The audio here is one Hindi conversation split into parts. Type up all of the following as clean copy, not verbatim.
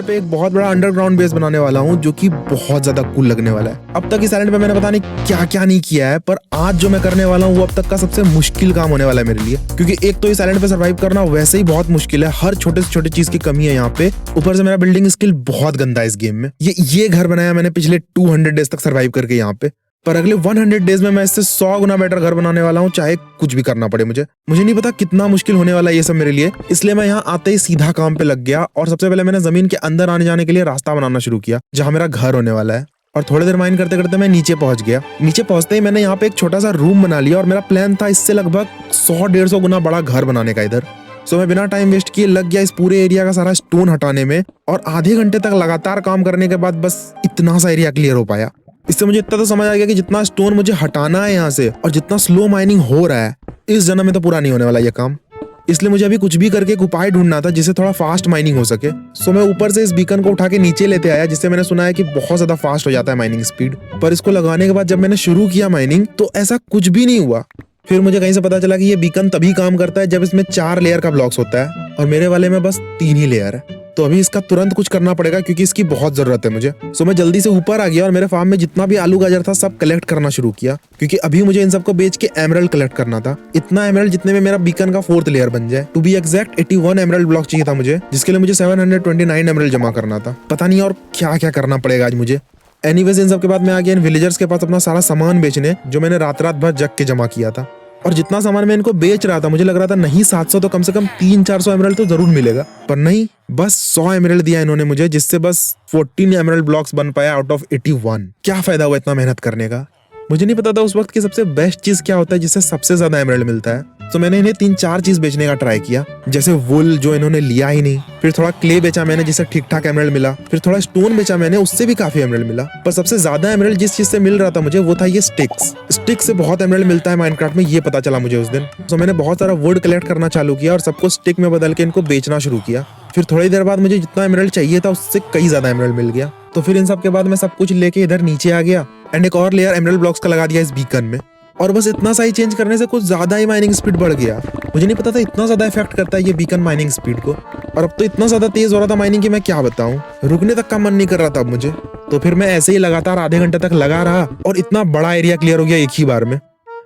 पे एक बहुत बड़ा अंडरग्राउंड बेस बनाने वाला हूँ जो कि बहुत ज्यादा कूल लगने वाला है। अब तक इस आइलैंड पे मैंने पता नहीं क्या क्या नहीं किया है, पर आज जो मैं करने वाला हूँ वो अब तक का सबसे मुश्किल काम होने वाला है मेरे लिए, क्योंकि एक तो इस आइलैंड पे सर्वाइव करना वैसे ही बहुत मुश्किल है। हर छोटे से छोटे चीज की कमी है यहाँ पे। ऊपर से मेरा बिल्डिंग स्किल बहुत गंदा है इस गेम में। ये घर बनाया मैंने पिछले 200 डेज तक सर्वाइव करके यहाँ पे, पर अगले 100 डेज में मैं इससे 100 गुना बेटर घर बनाने वाला हूँ, चाहे कुछ भी करना पड़े मुझे नहीं पता कितना मुश्किल होने वाला है ये सब मेरे लिए। इसलिए मैं यहाँ आते ही सीधा काम पे लग गया और सबसे पहले मैंने जमीन के अंदर आने जाने के लिए रास्ता बनाना शुरू किया जहाँ मेरा घर होने वाला है। और थोड़ी देर माइन करते करते मैं नीचे पहुंच गया। नीचे पहुंचते ही मैंने यहाँ पे एक छोटा सा रूम बना लिया और मेरा प्लान था इससे लगभग 100-150 गुना बड़ा घर बनाने का इधर। सो मैं बिना टाइम वेस्ट किए लग गया इस पूरे एरिया का सारा स्टोन हटाने में, और आधे घंटे तक लगातार काम करने के बाद बस इतना सा एरिया क्लियर हो पाया। इससे मुझे इतना तो समझ आ गया कि जितना स्टोन मुझे हटाना है यहाँ से और जितना स्लो माइनिंग हो रहा है, इस जन्म में तो पूरा नहीं होने वाला ये काम। इसलिए मुझे अभी कुछ भी करके एक उपाय ढूंढना था जिससे थोड़ा फास्ट माइनिंग हो सके। सो मैं ऊपर से इस बीकन को उठा के नीचे लेते आया, जिससे मैंने सुना है कि बहुत ज्यादा फास्ट हो जाता है माइनिंग स्पीड। पर इसको लगाने के बाद जब मैंने शुरू किया माइनिंग तो ऐसा कुछ भी नहीं हुआ। फिर मुझे कहीं से पता चला कि ये बीकन तभी काम करता है जब इसमें 4 लेयर का ब्लॉक्स होता है और मेरे वाले में बस 3 ही लेयर है। तो अभी इसका तुरंत कुछ करना पड़ेगा क्योंकि इसकी बहुत जरूरत है मुझे। सो मैं जल्दी से ऊपर आ गया और मेरे फार्म में जितना भी आलू गाजर था सब कलेक्ट करना शुरू किया, क्योंकि अभी मुझे इन सबको बेच के एमरल्ड कलेक्ट करना था। इतना एमरल्ड जितने में मेरा बीकन का 4th लेयर बन जाए। To be exact 81 emerald block चाहिए था मुझे, जिसके लिए मुझे 729 एमरल्ड जमा करना था। पता नहीं और क्या क्या करना पड़ेगा आज मुझे। एनीवेज इन सब के बाद मैं आ गया इन विलेजर्स के पास अपना सारा सामान बेचने, जो मैंने रात भर जग के जमा किया था। और जितना सामान मैं इनको बेच रहा था मुझे लग रहा था नहीं 700 तो कम से कम 300-400 एमरल्ड तो जरूर मिलेगा, पर नहीं, बस 100 एमरल्ड दिया इन्होंने मुझे, जिससे बस 14 एमरल्ड ब्लॉक्स बन पाया आउट ऑफ 81। क्या फायदा हुआ इतना मेहनत करने का। मुझे नहीं पता था उस वक्त की सबसे बेस्ट चीज क्या होता है जिससे सबसे ज्यादा एमरल्ड मिलता है। तो मैंने इन्हें 3-4 चीज बेचने का ट्राई किया, जैसे वुल जो इन्होंने लिया ही नहीं, फिर थोड़ा क्ले बेचा मैंने जिससे ठीक ठाक एमरल्ड मिला, फिर थोड़ा स्टोन बेचा मैंने, उससे भी काफी एमरल्ड मिला। पर सबसे ज्यादा एमरल्ड जिस चीज से मिल रहा था मुझे वो था ये स्टिक्स से बहुत एमरल्ड मिलता है माइनक्राफ्ट में, ये पता चला मुझे उस दिन। तो मैंने बहुत सारा वुड कलेक्ट करना चालू किया और सबको स्टिक में बदल के इनको बेचना शुरू किया। फिर थोड़ी देर बाद मुझे जितना एमरल्ड चाहिए था उससे कई ज्यादा एमरल्ड मिल गया। तो फिर इन सब के बाद मैं सब कुछ लेके इधर नीचे आ गया एंड एक और लेयर एमरल्ड ब्लॉक्स का लगा दिया इस बीकन में। और बस इतना सा ही चेंज करने से कुछ ज्यादा ही माइनिंग स्पीड बढ़ गया। मुझे नहीं पता था इतना ज्यादा इफेक्ट करता है ये बीकन माइनिंग स्पीड को। और अब तो इतना ज्यादा तेज हो रहा था माइनिंग की मैं क्या बताऊं, रुकने तक का मन नहीं कर रहा था अब मुझे। तो फिर मैं ऐसे ही लगातार आधे घंटे तक लगा रहा और इतना बड़ा एरिया क्लियर हो गया एक ही बार में।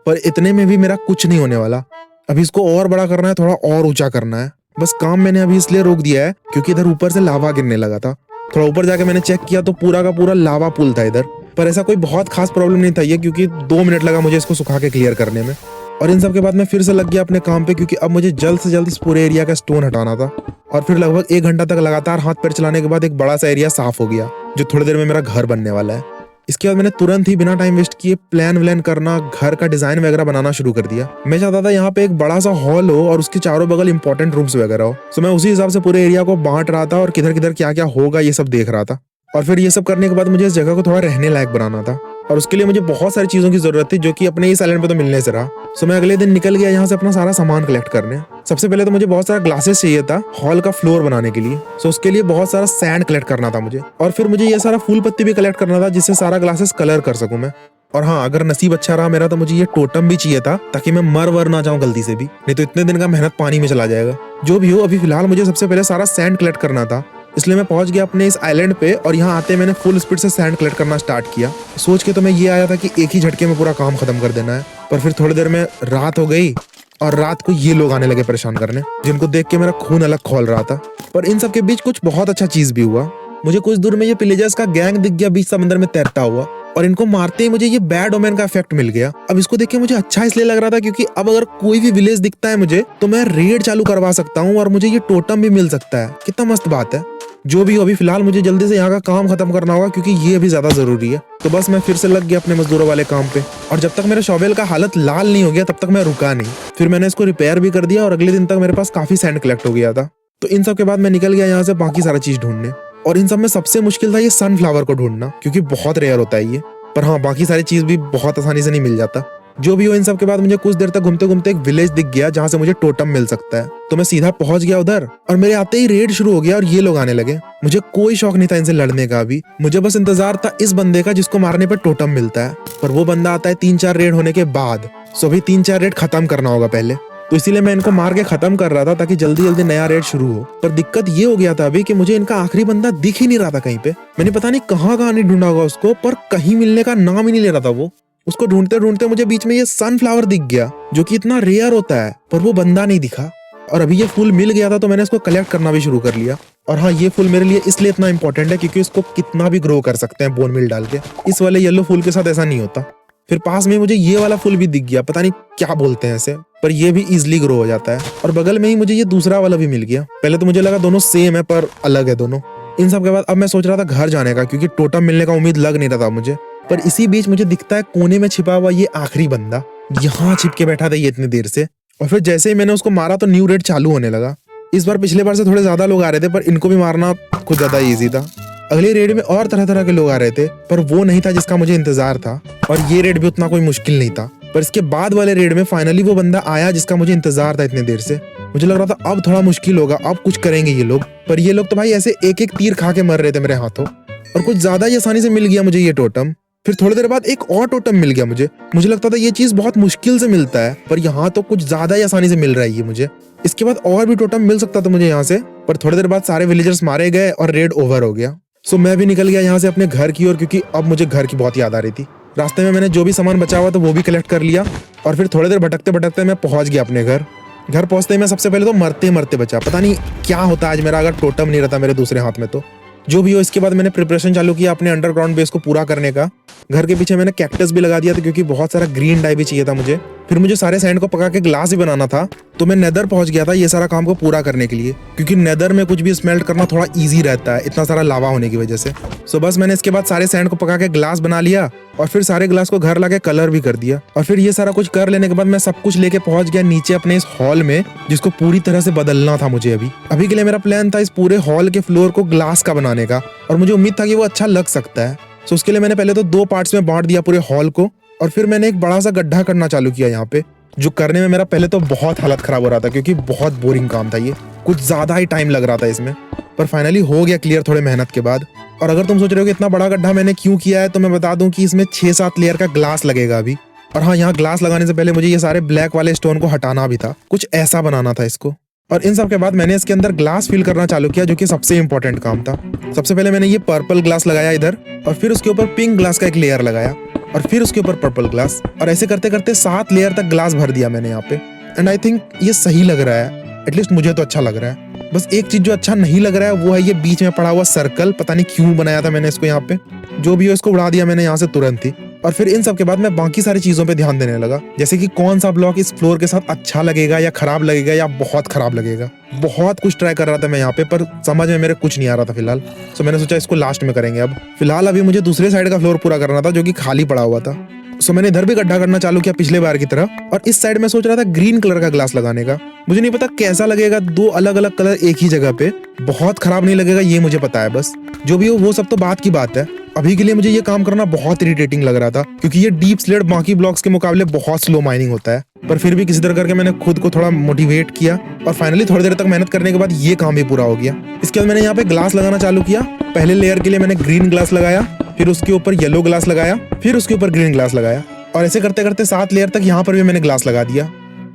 पर इतने में भी मेरा कुछ नहीं होने वाला। अभी इसको और बड़ा करना है, थोड़ा और ऊंचा करना है। बस काम मैंने अभी इसलिए रोक दिया है क्योंकि इधर ऊपर से लावा गिरने लगा था। थोड़ा ऊपर जाके मैंने चेक किया तो पूरा का पूरा लावा पुल था इधर। पर ऐसा कोई बहुत खास प्रॉब्लम नहीं था ये, क्योंकि 2 मिनट लगा मुझे इसको सुखा के क्लियर करने में। और इन सब के बाद मैं फिर से लग गया अपने काम पे, क्योंकि अब मुझे जल्द से जल्द इस पूरे एरिया का स्टोन हटाना था। और फिर लगभग 1 घंटा तक लगातार हाथ पैर चलाने के बाद एक बड़ा सा एरिया साफ हो गया, जो थोड़ी देर में मेरा घर बनने वाला है। इसके बाद मैंने तुरंत ही बिना टाइम वेस्ट किए प्लान करना, घर का डिजाइन वगैरह बनाना शुरू कर दिया। मैं चाहता था यहाँ पे एक बड़ा सा हॉल हो और उसके चारों बगल इंपॉर्टेंट रूम्स वगैरह हो। तो मैं उसी हिसाब से पूरे एरिया को बांट रहा था और किधर किधर क्या क्या होगा ये सब देख रहा था। और फिर ये सब करने के बाद मुझे इस जगह को थोड़ा रहने लायक बनाना था, और उसके लिए मुझे बहुत सारी चीजों की जरूरत थी जो कि अपने इस आइलैंड पे तो मिलने से रहा। सो मैं अगले दिन निकल गया यहाँ से अपना सारा सामान कलेक्ट करने। सबसे पहले तो मुझे बहुत सारा ग्लासेस चाहिए था हॉल का फ्लोर बनाने के लिए। सो उसके लिए बहुत सारा सैंड कलेक्ट करना था मुझे, और फिर मुझे ये सारा फूल पत्ती भी कलेक्ट करना था जिससे सारा ग्लासेस कलर कर सकूं मैं। और हाँ, अगर नसीब अच्छा रहा मेरा तो मुझे ये टोटम भी चाहिए था ताकि मैं मर वर ना जाऊं गलती से भी, नहीं तो इतने दिन का मेहनत पानी में चला जाएगा। जो भी हो, अभी फिलहाल मुझे सबसे पहले सारा सैंड कलेक्ट करना था, इसलिए मैं पहुंच गया अपने इस आइलैंड पे और यहाँ आते मैंने फुल स्पीड से सैंड कलेक्ट करना स्टार्ट किया। सोच के तो मैं ये आया था कि एक ही झटके में पूरा काम खत्म कर देना है, पर फिर थोड़ी देर में रात हो गई और रात को ये लोग आने लगे परेशान करने, जिनको देख के मेरा खून अलग खौल रहा था। पर इन सब के बीच कुछ बहुत अच्छा चीज भी हुआ। मुझे कुछ दूर में ये पिलेजर्स का गैंग दिख गया बीच समंदर में तैरता हुआ, और इनको मारते ही मुझे ये बैड ओमेन का इफेक्ट मिल गया। अब इसको देख के मुझे अच्छा इसलिए लग रहा था क्योंकि अब अगर कोई भी विलेज दिखता है मुझे तो मैं रेड चालू करवा सकता हूँ और मुझे ये टोटम भी मिल सकता है। कितना मस्त बात है। जो भी हो, अभी फिलहाल मुझे जल्दी से यहाँ का काम खत्म करना होगा क्योंकि ये अभी ज्यादा जरूरी है। तो बस मैं फिर से लग गया अपने मजदूरों वाले काम पे, और जब तक मेरे शॉवेल का हालत लाल नहीं हो गया तब तक मैं रुका नहीं। फिर मैंने इसको रिपेयर भी कर दिया और अगले दिन तक मेरे पास काफी सैंड कलेक्ट हो गया था। तो इन सब के बाद मैं निकल गया यहाँ से बाकी सारा चीज ढूंढने, और इन सब में सबसे मुश्किल था ये सनफ्लावर को ढूंढना, क्योंकि बहुत रेयर होता है ये। पर हाँ, बाकी सारी चीज भी बहुत आसानी से नहीं मिल जाता। जो भी हो, इन सब के बाद मुझे कुछ देर तक घूमते घूमते एक विलेज दिख गया जहाँ से मुझे टोटम मिल सकता है। तो मैं सीधा पहुंच गया उधर, और मेरे आते ही रेड शुरू हो गया और ये लोग आने लगे। मुझे कोई शौक नहीं था इनसे लड़ने का अभी, मुझे बस इंतजार था इस बंदे का जिसको मारने पर टोटम मिलता है। पर वो बंदा आता है 3-4 रेड होने के बाद। सो अभी 3-4 रेड खत्म करना होगा पहले। तो इसीलिए मैं इनको मार के खत्म कर रहा था ताकि जल्दी जल्दी नया रेड शुरू हो। पर दिक्कत ये हो गया था अभी कि मुझे इनका आखिरी बंदा दिख ही नहीं रहा था कहीं पे। मैंने पता नहीं कहाँ नहीं ढूंढा होगा उसको, पर कहीं मिलने का नाम ही नहीं ले रहा था वो। उसको ढूंढते ढूंढते मुझे बीच में ये सनफ्लावर दिख गया जो कि इतना रेयर होता है, पर वो बंदा नहीं दिखा। और अभी ये फूल मिल गया था तो मैंने इसको कलेक्ट करना भी शुरू कर लिया। और हाँ, ये फूल मेरे लिए इसलिए इतना इंपॉर्टेंट है क्योंकि इसको कितना भी ग्रो कर सकते हैं बोन मिल डाल के। इस वाले येलो फूल के साथ ऐसा नहीं होता। फिर पास में मुझे ये वाला फूल भी दिख गया, पता नहीं क्या बोलते हैं इसे, पर ये भी इजिली ग्रो हो जाता है। और बगल में ही मुझे ये दूसरा वाला भी मिल गया। पहले तो मुझे लगा दोनों सेम है पर अलग है दोनों। इन सब के बाद अब मैं सोच रहा था घर जाने का, क्योंकि टोटम मिलने का उम्मीद लग नहीं रहा था मुझे। पर इसी बीच मुझे दिखता है कोने में छिपा हुआ ये आखिरी बंदा, यहाँ छिप के बैठा था ये इतनी देर से। और फिर जैसे ही मैंने उसको मारा तो न्यू रेड चालू होने लगा। इस बार पिछले बार से थोड़े ज्यादा लोग आ रहे थे, पर इनको भी मारना कुछ ज्यादा इजी था। अगले रेड में और तरह तरह के लोग आ रहे थे, पर वो नहीं था जिसका मुझे इंतजार था। और ये रेड भी उतना कोई मुश्किल नहीं था। पर इसके बाद वाले रेड में फाइनली वो बंदा आया जिसका मुझे इंतजार था इतने देर से। मुझे लग रहा था अब थोड़ा मुश्किल होगा, अब कुछ करेंगे ये लोग। पर ये लोग तो भाई ऐसे एक एक तीर खा के मर रहे थे मेरे हाथों। और कुछ ज्यादा ही आसानी से मिल गया मुझे ये टोटम। फिर थोड़ी देर बाद एक और टोटम मिल गया मुझे लगता था ये चीज बहुत मुश्किल से मिलता है, पर यहाँ तो कुछ ज्यादा ही आसानी से मिल रहा है ये मुझे। इसके बाद और भी टोटम मिल सकता था मुझे यहाँ से, पर थोड़ी देर बाद सारे विलेजर्स मारे गए और रेड ओवर हो गया। सो मैं भी निकल गया यहाँ से अपने घर की ओर, क्योंकि अब मुझे घर की बहुत याद आ रही थी। रास्ते में मैंने जो भी सामान बचा हुआ था वो भी कलेक्ट कर लिया। और फिर थोड़ी देर भटकते भटकते मैं पहुंच गया अपने घर। घर पहुंचते ही मैं सबसे पहले तो मरते मरते बचा। पता नहीं क्या होता आज मेरा अगर टोटम नहीं रहता मेरे दूसरे हाथ में तो। जो भी हो, इसके बाद मैंने प्रिपरेशन चालू किया अपने अंडरग्राउंड बेस को पूरा करने का। घर के पीछे मैंने कैक्टस भी लगा दिया था क्योंकि बहुत सारा ग्रीन डाई भी चाहिए था मुझे। फिर मुझे सारे सैंड को पका के ग्लास भी बनाना था, तो मैं नेदर पहुंच गया था ये सारा काम को पूरा करने के लिए, क्योंकि नेदर में कुछ भी स्मेल्ट करना थोड़ा इजी रहता है इतना सारा लावा होने की वजह से। सो बस मैंने इसके बाद सारे सैंड को पका के ग्लास बना लिया और फिर सारे ग्लास को घर लाके कलर भी कर दिया। और फिर ये सारा कुछ कर लेने के बाद मैं सब कुछ लेके पहुंच गया नीचे अपने इस हॉल में, जिसको पूरी तरह से बदलना था मुझे। अभी के लिए मेरा प्लान था इस पूरे हॉल के फ्लोर को ग्लास का बनाने का, और मुझे उम्मीद था कि वो अच्छा लग सकता है। सो उसके लिए मैंने पहले तो 2 पार्ट्स में बांट दिया पूरे हॉल को, और फिर मैंने एक बड़ा सा गड्ढा करना चालू किया यहाँ पे, जो करने में मेरा पहले तो बहुत हालत खराब हो रहा था क्योंकि बहुत बोरिंग काम था ये, कुछ ज्यादा ही टाइम लग रहा था इसमें। पर फाइनली हो गया क्लियर थोड़े मेहनत के बाद। और अगर तुम सोच रहे हो कि इतना बड़ा गड्ढा मैंने क्यों किया है, तो मैं बता दूं कि इसमें 6-7 लेयर का ग्लास लगेगा अभी। और हाँ, यहाँ ग्लास लगाने से पहले मुझे ये सारे ब्लैक वाले स्टोन को हटाना भी था, कुछ ऐसा बनाना था इसको। और इन सब के बाद मैंने इसके अंदर ग्लास फिल करना चालू किया, जो कि सबसे इंपॉर्टेंट काम था। सबसे पहले मैंने ये पर्पल ग्लास लगाया इधर, और फिर उसके ऊपर पिंक ग्लास का एक लेयर लगाया, और फिर उसके ऊपर पर्पल ग्लास, और ऐसे करते करते 7 लेयर तक ग्लास भर दिया मैंने यहाँ पे। एंड आई थिंक ये सही लग रहा है, एटलीस्ट मुझे तो अच्छा लग रहा है। बस एक चीज जो अच्छा नहीं लग रहा है वो है ये बीच में पड़ा हुआ सर्कल, पता नहीं क्यों बनाया था मैंने इसको यहाँ पे। जो भी हो, इसको उड़ा दिया मैंने यहाँ से तुरंत ही। और फिर इन सब के बाद मैं बाकी सारी चीजों पे ध्यान देने लगा, जैसे कि कौन सा ब्लॉक इस फ्लोर के साथ अच्छा लगेगा या खराब लगेगा या बहुत खराब लगेगा। बहुत कुछ ट्राई कर रहा था मैं यहाँ पे, पर समझ में मेरे कुछ नहीं आ रहा था फिलहाल। सो मैंने सोचा इसको लास्ट में करेंगे। अब फिलहाल अभी मुझे दूसरे साइड का फ्लोर पूरा करना था जो कि खाली पड़ा हुआ था। सो मैंने इधर भी गड्ढा करना चालू किया पिछले बार की तरह, और इस साइड में सोच रहा था ग्रीन कलर का ग्लास लगाने का। मुझे नहीं पता कैसा लगेगा 2 अलग अलग कलर एक ही जगह पे, बहुत खराब नहीं लगेगा ये मुझे पता है। बस जो भी हो वो सब तो बात की बात है। अभी के लिए मुझे ये काम करना बहुत इरिटेटिंग लग रहा था, क्योंकि ये डीप स्लेट बाकी ब्लॉक्स के मुकाबले बहुत स्लो माइनिंग होता है। पर फिर भी किसी तरह करके मैंने खुद को थोड़ा मोटिवेट किया, और फाइनली थोड़ी देर तक मेहनत करने के बाद ये काम भी पूरा हो गया। इसके बाद मैंने यहाँ पे ग्लास लगाना चालू किया। पहले लेयर के लिए मैंने ग्रीन ग्लास लगाया, फिर उसके ऊपर येलो ग्लास लगाया, फिर उसके ऊपर ग्रीन ग्लास लगाया, और ऐसे करते करते 7 लेयर तक यहाँ पर भी मैंने ग्लास लगा दिया।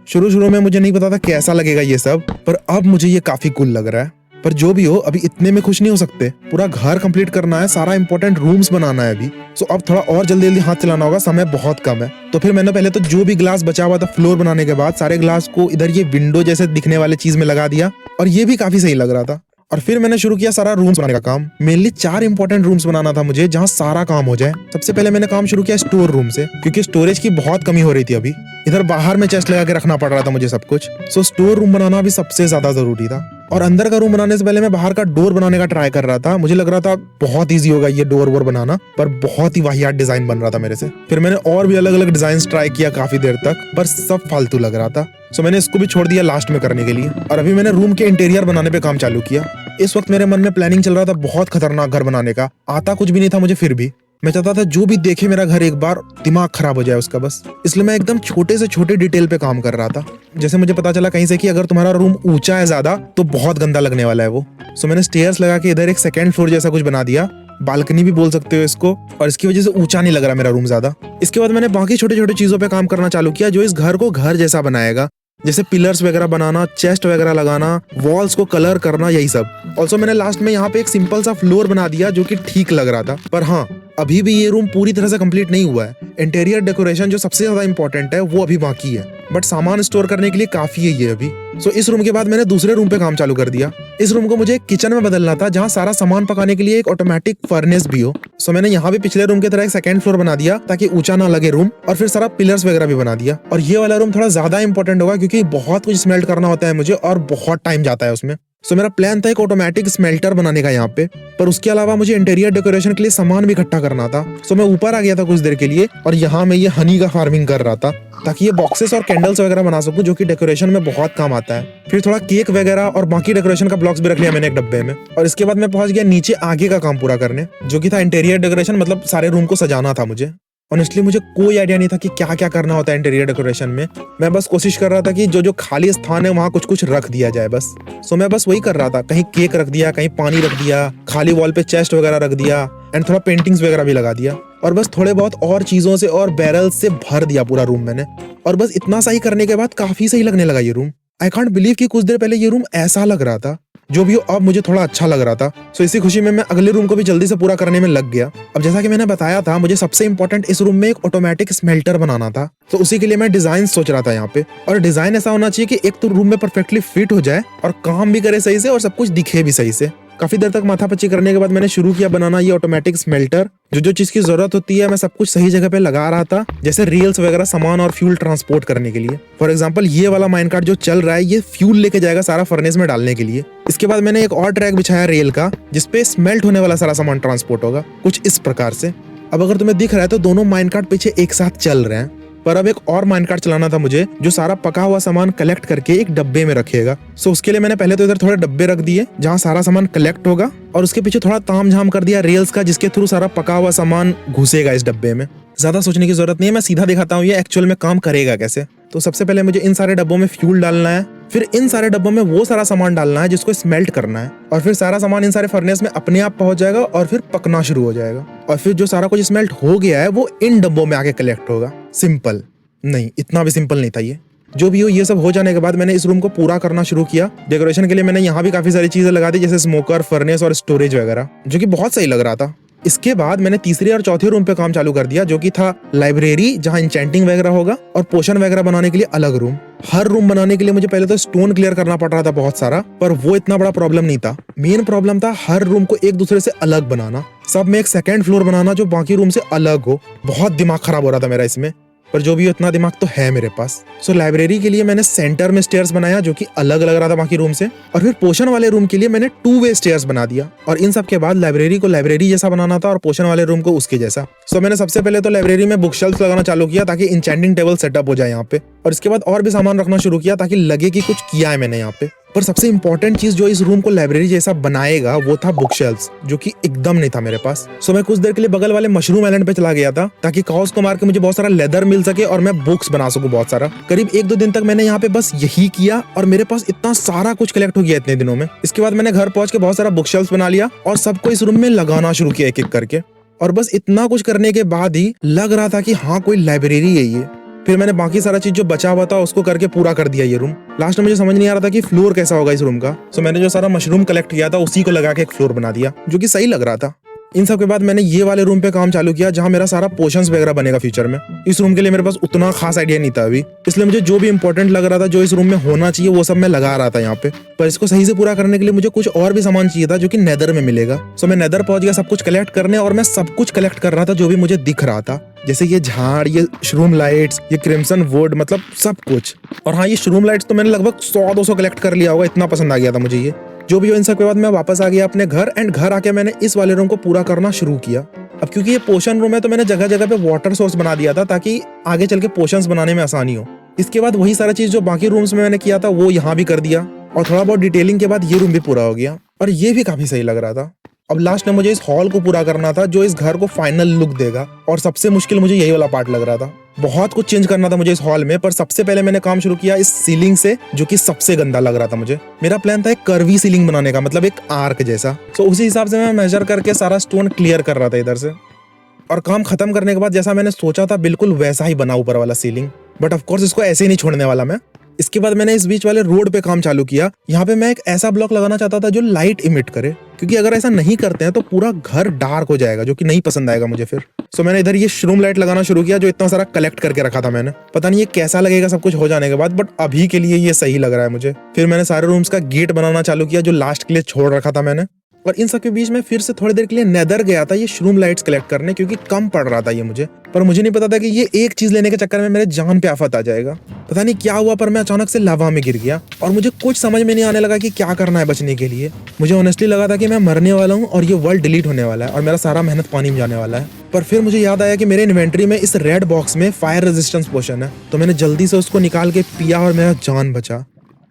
शुरू में मुझे नहीं पता था कैसा लगेगा ये सब, पर अब मुझे ये काफी कूल लग रहा है। पर जो भी हो, अभी इतने में खुश नहीं हो सकते, पूरा घर कंप्लीट करना है, सारा इंपॉर्टेंट रूम्स बनाना है अभी। सो अब थोड़ा और जल्दी जल्दी हाथ चलाना होगा, समय बहुत कम है। तो फिर मैंने पहले तो जो भी ग्लास बचा हुआ था फ्लोर बनाने के बाद, सारे ग्लास को इधर ये विंडो जैसे दिखने वाले चीज में लगा दिया, और ये भी काफी सही लग रहा था। और फिर मैंने शुरू किया सारा रूम्स बनाने का काम। मेनली 4 इंपॉर्टेंट रूम्स बनाना था मुझे, जहाँ सारा काम हो जाए। सबसे पहले मैंने काम शुरू किया स्टोर रूम से, क्योंकि स्टोरेज की बहुत कमी हो रही थी अभी। इधर बाहर में चेस्ट लगा के रखना पड़ रहा था मुझे सब कुछ। सो स्टोर रूम बनाना भी सबसे ज्यादा जरूरी था। और अंदर का रूम बनाने से पहले मैं बाहर का डोर बनाने का ट्राई कर रहा था। मुझे लग रहा था बहुत इजी होगा ये डोर वोर बनाना, पर बहुत ही वाहियात डिजाइन बन रहा था मेरे से। फिर मैंने और भी अलग अलग डिजाइन ट्राई किया काफी देर तक, पर सब फालतू लग रहा था। सो मैंने इसको भी छोड़ दिया लास्ट में करने के लिए। और अभी मैंने रूम के इंटीरियर बनाने पे काम चालू किया। इस वक्त मेरे मन में प्लानिंग चल रहा था बहुत खतरनाक घर बनाने का। आता कुछ भी नहीं था मुझे, फिर भी मैं चाहता था जो भी देखे मेरा घर एक बार दिमाग खराब हो जाए उसका बस। इसलिए मैं एकदम छोटे से छोटे डिटेल पे काम कर रहा था। जैसे मुझे पता चला कहीं से कि अगर तुम्हारा रूम ऊंचा है ज्यादा तो बहुत गंदा लगने वाला है वो। सो मैंने स्टेयर्स लगा के इधर एक 2nd फ्लोर जैसा कुछ बना दिया, बालकनी भी बोल सकते हो इसको, और इसकी वजह से ऊंचा नहीं लग रहा मेरा रूम ज्यादा। इसके बाद मैंने बाकी छोटे छोटे चीजों पे काम करना चालू किया जो इस घर को घर जैसा बनाएगा। जैसे पिलर्स वगैरह बनाना, चेस्ट वगैरह लगाना, वॉल्स को कलर करना, यही सब। ऑल्सो मैंने लास्ट में यहाँ पे एक सिंपल सा फ्लोर बना दिया जो कि ठीक लग रहा था। पर हाँ, अभी भी ये रूम पूरी तरह से कंप्लीट नहीं हुआ है। इंटीरियर डेकोरेशन जो सबसे ज्यादा इंपॉर्टेंट है वो अभी बाकी है, बट सामान स्टोर करने के लिए काफी है ये अभी। सो इस रूम के बाद मैंने दूसरे रूम पे काम चालू कर दिया। इस रूम को मुझे एक किचन में बदलना था जहाँ सारा सामान पकाने के लिए एक ऑटोमेटिक फर्नेस भी हो। सो मैंने यहाँ भी पिछले रूम की तरह एक सेकंड फ्लोर बना दिया ताकि ऊंचा ना लगे रूम, और फिर सारा पिलर्स वगैरह भी बना दिया। और ये वाला रूम थोड़ा ज्यादा इंपॉर्टेंट होगा क्योंकि बहुत कुछ स्मेल्ट करना होता है मुझे और बहुत टाइम जाता है उसमें। सो मेरा प्लान था एक ऑटोमेटिक स्मेल्टर बनाने का यहाँ पे, पर उसके अलावा मुझे इंटीरियर डेकोरेशन के लिए सामान भी इकट्ठा करना था। सो मैं ऊपर आ गया था कुछ देर के लिए और यहाँ मैं ये हनी का फार्मिंग कर रहा था ताकि ये बॉक्सेस और कैंडल्स वगैरह बना सकूं जो कि डेकोरेशन में बहुत काम आता है। फिर थोड़ा केक वगैरह और बाकी डेकोरेशन का ब्लॉक्स भी रख लिया मैंने एक डब्बे में। और इसके बाद मैं पहुंच गया नीचे आगे का काम पूरा करने, जो कि था इंटीरियर डेकोरेशन, मतलब सारे रूम को सजाना था मुझे। ऑनेस्टली मुझे कोई आइडिया नहीं था कि क्या क्या करना होता है इंटीरियर डेकोरेशन में। मैं बस कोशिश कर रहा था कि जो जो खाली स्थान है वहाँ कुछ कुछ रख दिया जाए बस। सो मैं बस वही कर रहा था, कहीं केक रख दिया, कहीं पानी रख दिया, खाली वॉल पे चेस्ट वगैरह रख दिया, एंड थोड़ा पेंटिंग्स वगैरह भी लगा दिया, और बस थोड़े बहुत और चीजों से और बैरल्स से भर दिया पूरा रूम मैंने। और बस इतना सही करने के बाद काफी सही लगने लगा ये रूम। आई कांट बिलीव कि कुछ देर पहले ये रूम ऐसा लग रहा था। जो भी हो, अब मुझे थोड़ा अच्छा लग रहा था। सो इसी खुशी में मैं अगले रूम को भी जल्दी से पूरा करने में लग गया। अब जैसा कि मैंने बताया था, मुझे सबसे इंपॉर्टेंट इस रूम में एक ऑटोमेटिक स्मेल्टर बनाना था। तो उसी के लिए मैं डिजाइन सोच रहा था यहाँ पे, और डिजाइन ऐसा होना चाहिए कि एक तो रूम में परफेक्टली फिट हो जाए और काम भी करे सही से और सब कुछ दिखे भी सही से। काफी देर तक माथापच्ची करने के बाद मैंने शुरू किया बनाना ये ऑटोमेटिक स्मेल्टर। जो चीज की जरूरत होती है मैं सब कुछ सही जगह पे लगा रहा था, जैसे रेल्स वगैरह, सामान और फ्यूल ट्रांसपोर्ट करने के लिए। फॉर एग्जांपल ये वाला माइनकार्ट जो चल रहा है ये फ्यूल लेके जाएगा सारा फर्नेस में डालने के लिए। इसके बाद मैंने एक और ट्रैक बिछाया रेल का जिसपे स्मेल्ट होने वाला सारा सामान ट्रांसपोर्ट होगा, कुछ इस प्रकार से। अब अगर तुम्हें दिख रहा है तो दोनों माइनकार्ट पीछे एक साथ चल रहे हैं, पर अब एक और माइनकार्ट चलाना था मुझे जो सारा पका हुआ सामान कलेक्ट करके एक डब्बे में रखेगा। सो उसके लिए मैंने पहले तो इधर थोड़े डब्बे रख दिए जहाँ सारा सामान कलेक्ट होगा, और उसके पीछे थोड़ा तामझाम कर दिया रेल्स का जिसके थ्रू सारा पका हुआ सामान घुसेगा इस डब्बे में। ज्यादा सोचने की जरूरत नहीं है, मैं सीधा दिखाता हूँ ये एक्चुअल में काम करेगा कैसे। तो सबसे पहले मुझे इन सारे डब्बों में फ्यूल डालना है, फिर इन सारे डब्बों में वो सारा सामान डालना है जिसको स्मेल्ट करना है, और फिर सारा सामान इन सारे फर्नेस में अपने आप पहुंच जाएगा और फिर पकना शुरू हो जाएगा। और फिर जो सारा कुछ स्मेल्ट हो गया है वो इन डब्बों में आके कलेक्ट होगा। सिंपल नहीं, इतना भी सिंपल नहीं था ये। जो भी हो, ये सब हो जाने के बाद मैंने इस रूम को पूरा करना शुरू किया। डेकोरेशन के लिए मैंने यहाँ भी काफी सारी चीजें लगा दी, जैसे स्मोकर, फर्नेस और स्टोरेज वगैरह, जो कि बहुत सही लग रहा था। इसके बाद मैंने तीसरे और चौथे रूम पे काम चालू कर दिया, जो कि था लाइब्रेरी, जहाँ इंचेंटिंग वगैरह होगा, और पोशन वगैरह बनाने के लिए अलग रूम। हर रूम बनाने के लिए मुझे पहले तो स्टोन क्लियर करना पड़ रहा था बहुत सारा, पर वो इतना बड़ा प्रॉब्लम नहीं था। मेन प्रॉब्लम था हर रूम को एक दूसरे से अलग बनाना, सब में एक सेकेंड फ्लोर बनाना जो बाकी रूम से अलग हो। बहुत दिमाग खराब हो रहा था मेरा इसमें, पर जो भी इतना दिमाग तो है मेरे पास। सो लाइब्रेरी के लिए मैंने सेंटर में स्टेयर्स बनाया जो कि अलग लग रहा था बाकी रूम से, और फिर पोशन वाले रूम के लिए मैंने 2 वे स्टेयर्स बना दिया। और इन सब के बाद लाइब्रेरी को लाइब्रेरी जैसा बनाना था और पोशन वाले रूम को उसके जैसा। सो मैंने सबसे पहले तो लाइब्रेरी में बुक शेल्फ लगाना चालू किया ताकि इंचेंटिंग टेबल सेटअप हो जाए यहाँ पे, और इसके बाद और भी सामान रखना शुरू किया ताकि लगे कि कुछ किया है मैंने यहाँ पे। पर सबसे इंपॉर्टेंट चीज जो इस रूम को लाइब्रेरी जैसा बनाएगा वो था बुक शेल्फ्स, जो कि एकदम नहीं था मेरे पास। सो मैं कुछ देर के लिए बगल वाले मशरूम आइलैंड पे चला गया था ताकि काउस को मार के मुझे बहुत सारा लेदर मिल सके और मैं बुक्स बना सकूं बहुत सारा। करीब 1-2 दिन तक मैंने यहाँ पे बस यही किया और मेरे पास इतना सारा कुछ कलेक्ट हो गया इतने दिनों में। इसके बाद मैंने घर पहुंच के बहुत सारा बुक शेल्फ्स बना लिया और सबको इस रूम में लगाना शुरू किया एक एक करके। और बस इतना कुछ करने के बाद ही लग रहा था कि हाँ कोई लाइब्रेरी है ये। फिर मैंने बाकी सारा चीज जो बचा हुआ था उसको करके पूरा कर दिया ये रूम। लास्ट में मुझे समझ नहीं आ रहा था कि फ्लोर कैसा होगा इस रूम का। सो मैंने जो सारा मशरूम कलेक्ट किया था उसी को लगा के एक फ्लोर बना दिया, जो कि सही लग रहा था। इन सब के बाद मैंने ये वाले रूम पे काम चालू किया जहाँ मेरा सारा पोशंस वगैरह बनेगा फ्यूचर में। इस रूम के लिए मेरे पास उतना खास आइडिया नहीं था अभी, इसलिए मुझे जो भी इंपॉर्टेंट लग रहा था जो इस रूम में होना चाहिए वो सब मैं लगा रहा था यहाँ पे। पर इसको सही से पूरा करने के लिए मुझे कुछ और भी सामान चाहिए था जो कि नेदर में मिलेगा। सो मैं नेदर पहुंच गया सब कुछ कलेक्ट करने, और मैं सब कुछ कलेक्ट कर रहा था जो भी मुझे दिख रहा था, जैसे ये झाड़, ये श्रूम लाइट्स, ये क्रिम्सन वुड, मतलब सब कुछ। और हाँ, ये श्रूम लाइट्स तो मैंने लगभग 100-200 कलेक्ट कर लिया होगा, इतना पसंद आ गया था मुझे ये। जो भी हो, इन सब के बाद मैं वापस आ गया अपने घर, एंड घर आके मैंने इस वाले रूम को पूरा करना शुरू किया। अब क्योंकि ये पोशन रूम है तो मैंने जगह जगह पे वाटर सोर्स बना दिया था ताकि आगे चल के पोशंस बनाने में आसानी हो। इसके बाद वही सारा चीज जो बाकी रूम्स में मैंने किया था वो यहाँ भी कर दिया, और थोड़ा बहुत डिटेलिंग के बाद ये रूम भी पूरा हो गया, और ये भी काफी सही लग रहा था। अब लास्ट में मुझे इस हॉल को पूरा करना था जो इस घर को फाइनल लुक देगा, और सबसे मुश्किल मुझे यही वाला पार्ट लग रहा था। बहुत कुछ चेंज करना था मुझे इस हॉल में, पर सबसे पहले मैंने काम शुरू किया इस सीलिंग से, जो कि सबसे गंदा लग रहा था मुझे। मेरा प्लान था एक कर्वी सीलिंग बनाने का, मतलब एक आर्क जैसा। तो उसी हिसाब से मैं मेजर करके सारा स्टोन क्लियर कर रहा था इधर से, और काम खत्म करने के बाद जैसा मैंने सोचा था बिल्कुल वैसा ही बना ऊपर वाला सीलिंग। बट ऑफ कोर्स इसको ऐसे ही नहीं छोड़ने वाला मैं। इसके बाद मैंने इस बीच वाले रोड पे काम चालू किया। यहाँ पे मैं एक ऐसा ब्लॉक लगाना चाहता था जो लाइट इमिट करे, क्योंकि अगर ऐसा नहीं करते हैं तो पूरा घर डार्क हो जाएगा, जो कि नहीं पसंद आएगा मुझे फिर। सो मैंने इधर ये श्रूम लाइट लगाना शुरू किया, जो इतना सारा कलेक्ट करके रखा था मैंने। पता नहीं ये कैसा लगेगा सब कुछ हो जाने के बाद, बट अभी के लिए ये सही लग रहा है मुझे। फिर मैंने सारे रूम्स का गेट बनाना चालू किया, जो लास्ट के लिए छोड़ रखा था मैंने। और इन सब के बीच में फिर से थोड़ी देर के लिए नेदर गया था ये श्रूम लाइट्स कलेक्ट करने, क्योंकि कम पड़ रहा था ये मुझे। पर मुझे नहीं पता था कि ये एक चीज लेने के चक्कर में मेरे जान पे आफत आ जाएगा। पता नहीं क्या हुआ, पर मैं अचानक से लावा में गिर गया और मुझे कुछ समझ में नहीं आने लगा कि क्या करना है बचने के लिए। मुझे ऑनेस्टली लगा था कि मैं मरने वाला हूँ और ये वर्ल्ड डिलीट होने वाला है और मेरा सारा मेहनत पानी में जाने वाला है। पर फिर मुझे याद आया कि मेरे इन्वेंट्री में इस रेड बॉक्स में फायर रेजिस्टेंस पोशन है, तो मैंने जल्दी से उसको निकाल के पिया और मेरा जान बचा।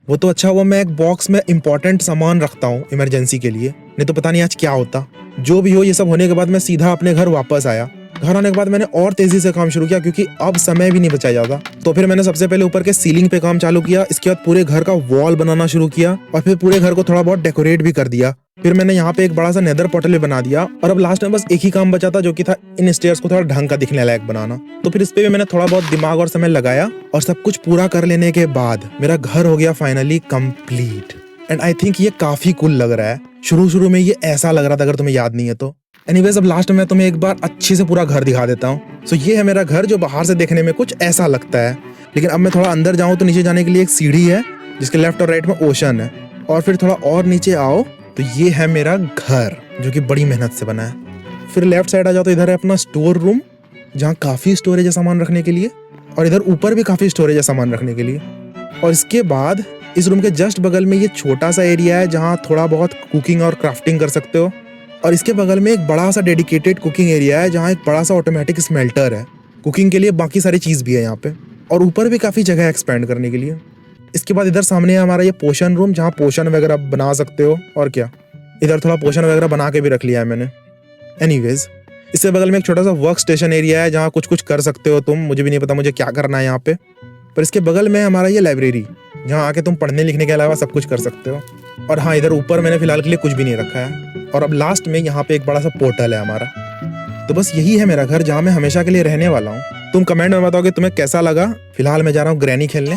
वो तो अच्छा हुआ मैं एक बॉक्स में इंपॉर्टेंट सामान रखता हूँ इमरजेंसी के लिए, नहीं तो पता नहीं आज क्या होता। जो भी हो, ये सब होने के बाद मैं सीधा अपने घर वापस आया। घर आने के बाद मैंने और तेजी से काम शुरू किया, क्योंकि अब समय भी नहीं बचा जाता। तो फिर मैंने सबसे पहले ऊपर के सीलिंग पे काम चालू किया, इसके बाद पूरे घर का वॉल बनाना शुरू किया और फिर पूरे घर को थोड़ा बहुत डेकोरेट भी कर दिया। फिर मैंने यहाँ पे एक बड़ा सा नेदर पोर्टल बना दिया और अब लास्ट में बस एक ही काम बचा था, जो कि था इन स्टेयर्स को थोड़ा ढंग का दिखने लायक बनाना। तो फिर इस पे भी मैंने थोड़ा बहुत दिमाग और समय लगाया और सब कुछ पूरा कर लेने के बाद मेरा घर हो गया finally complete. And I think ये काफी कूल लग रहा है। शुरू में ये ऐसा लग रहा था, अगर तुम्हें याद नहीं है तो। एनीवेज, अब लास्ट में तुम्हें एक बार अच्छे से पूरा घर दिखा देता हूँ। सो ये है मेरा घर, जो बाहर से देखने में कुछ ऐसा लगता है। लेकिन अब मैं थोड़ा अंदर जाऊँ तो नीचे जाने के लिए एक सीढ़ी है, जिसके लेफ्ट और राइट में ओशन है। और फिर थोड़ा और नीचे आओ तो ये है मेरा घर, जो कि बड़ी मेहनत से बना है। फिर लेफ्ट साइड आ जाओ तो इधर है अपना स्टोर रूम, जहाँ काफी स्टोरेज है सामान रखने के लिए, और इधर ऊपर भी काफी स्टोरेज है सामान रखने के लिए। और इसके बाद इस रूम के जस्ट बगल में ये छोटा सा एरिया है, जहाँ थोड़ा बहुत कुकिंग और क्राफ्टिंग कर सकते हो। और इसके बगल में एक बड़ा सा डेडिकेटेड कुकिंग एरिया है, जहाँ एक बड़ा सा ऑटोमेटिक स्मेल्टर है कुकिंग के लिए। बाकी सारी चीज़ भी है यहाँ पे, और ऊपर भी काफ़ी जगह है एक्सपेंड करने के लिए। इसके बाद इधर सामने है हमारा ये पोशन रूम, जहाँ पोशन वगैरह बना सकते हो। और क्या, इधर थोड़ा पोशन वगैरह बना के भी रख लिया है मैंने। एनीवेज, इसके बगल में एक छोटा सा वर्क स्टेशन एरिया है, जहाँ कुछ कुछ कर सकते हो तुम। मुझे भी नहीं पता मुझे क्या करना है यहाँ पे। पर इसके बगल में हमारा ये लाइब्रेरी, जहाँ आके तुम पढ़ने लिखने के अलावा सब कुछ कर सकते हो। और हाँ, इधर ऊपर मैंने फिलहाल के लिए कुछ भी नहीं रखा है। और अब लास्ट में यहाँ पे एक बड़ा सा पोर्टल है हमारा। तो बस यही है मेरा घर, जहाँ मैं हमेशा के लिए रहने वाला हूँ। तुम कमेंट में बताओ कि तुम्हें कैसा लगा। फिलहाल मैं जा रहा हूँ ग्रैनी खेलने।